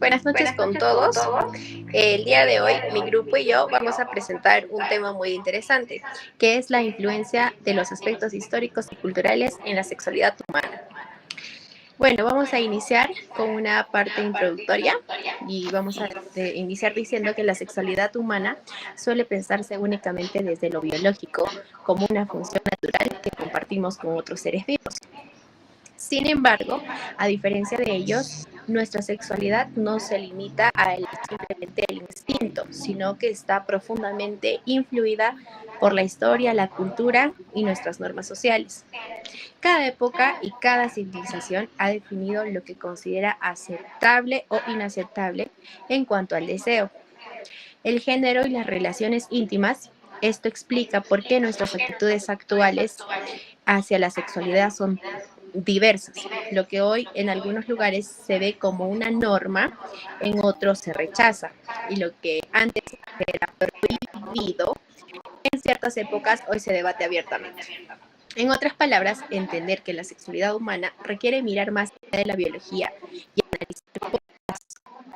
Buenas noches con todos. El día de hoy mi grupo y yo vamos a presentar un tema muy interesante, que es la influencia de los aspectos históricos y culturales en la sexualidad humana. Bueno, vamos a iniciar con una parte introductoria y vamos a iniciar diciendo que la sexualidad humana suele pensarse únicamente desde lo biológico, como una función natural que compartimos con otros seres vivos. Sin embargo, a diferencia de ellos, nuestra sexualidad no se limita a simplemente el instinto, sino que está profundamente influida por la historia, la cultura y nuestras normas sociales. Cada época y cada civilización ha definido lo que considera aceptable o inaceptable en cuanto al deseo. El género y las relaciones íntimas, esto explica por qué nuestras actitudes actuales hacia la sexualidad son diversas. Lo que hoy en algunos lugares se ve como una norma, en otros se rechaza. Y lo que antes era prohibido, en ciertas épocas hoy se debate abiertamente. En otras palabras, entender que la sexualidad humana requiere mirar más allá de la biología y analizar cómo las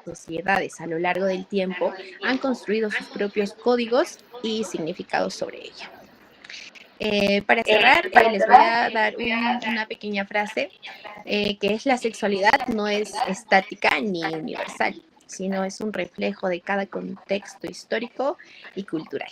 sociedades a lo largo del tiempo han construido sus propios códigos y significados sobre ella. Para cerrar, les voy a dar una pequeña frase que es: la sexualidad no es estática ni universal, sino es un reflejo de cada contexto histórico y cultural.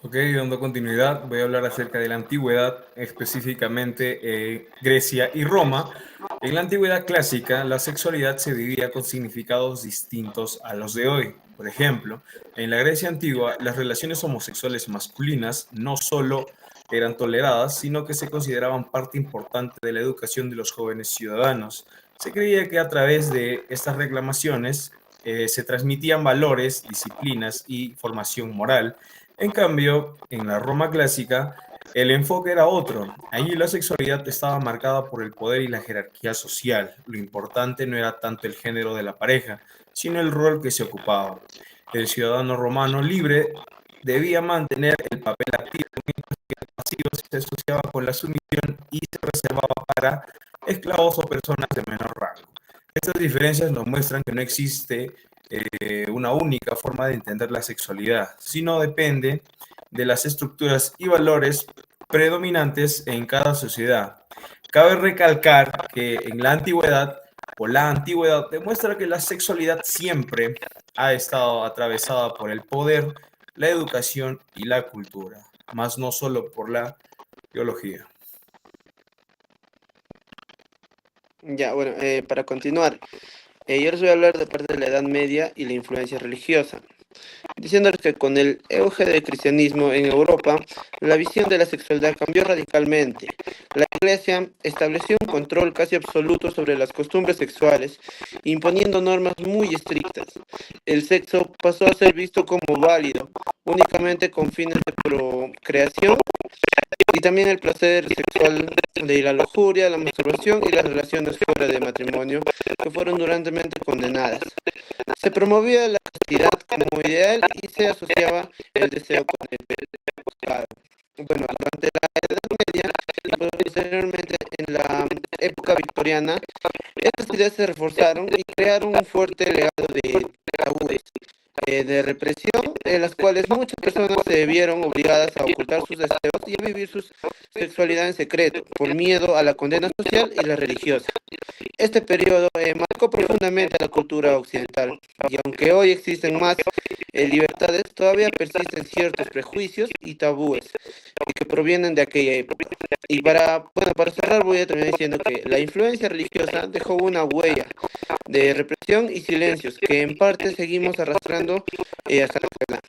Ok, dando continuidad, voy a hablar acerca de la antigüedad, específicamente Grecia y Roma. En la antigüedad clásica, la sexualidad se vivía con significados distintos a los de hoy. Por ejemplo, en la Grecia antigua, las relaciones homosexuales masculinas no solo eran toleradas, sino que se consideraban parte importante de la educación de los jóvenes ciudadanos. Se creía que a través de estas reclamaciones se transmitían valores, disciplinas y formación moral. En cambio, en la Roma clásica, el enfoque era otro. Allí la sexualidad estaba marcada por el poder y la jerarquía social. Lo importante no era tanto el género de la pareja, sino el rol que se ocupaba. El ciudadano romano libre debía mantener el papel activo, mientras que el pasivo se asociaba con la sumisión y se reservaba para esclavos o personas de menor rango. Estas diferencias nos muestran que no existe una única forma de entender la sexualidad, sino depende de las estructuras y valores predominantes en cada sociedad. Cabe recalcar que en la antigüedad demuestra que la sexualidad siempre ha estado atravesada por el poder, la educación y la cultura, más no solo por la biología. Ya, bueno, para continuar, yo les voy a hablar de parte de la Edad Media y la influencia religiosa, diciéndoles que con el auge del cristianismo en Europa, la visión de la sexualidad cambió radicalmente. La Iglesia estableció un control casi absoluto sobre las costumbres sexuales, imponiendo normas muy estrictas. El sexo pasó a ser visto como válido únicamente con fines de procreación, y también el placer sexual de la lujuria, la masturbación y las relaciones fuera de matrimonio, que fueron duramente condenadas. Se promovía la castidad como ideal y se asociaba el deseo con el pecado. Bueno, durante la Edad Media y posteriormente en la época victoriana, estas ideas se reforzaron y crearon un fuerte legado de tabúes, de represión, en las cuales muchas personas se vieron obligadas a ocultar sus deseos y a vivir su sexualidad en secreto, por miedo a la condena social y la religiosa. Este periodo marcó profundamente a la cultura occidental, y aunque hoy existen más libertades, todavía persisten ciertos prejuicios y tabúes que provienen de aquella época. Y para cerrar voy a terminar diciendo que la influencia religiosa dejó una huella de represión y silencios que en parte seguimos arrastrando hasta la actualidad.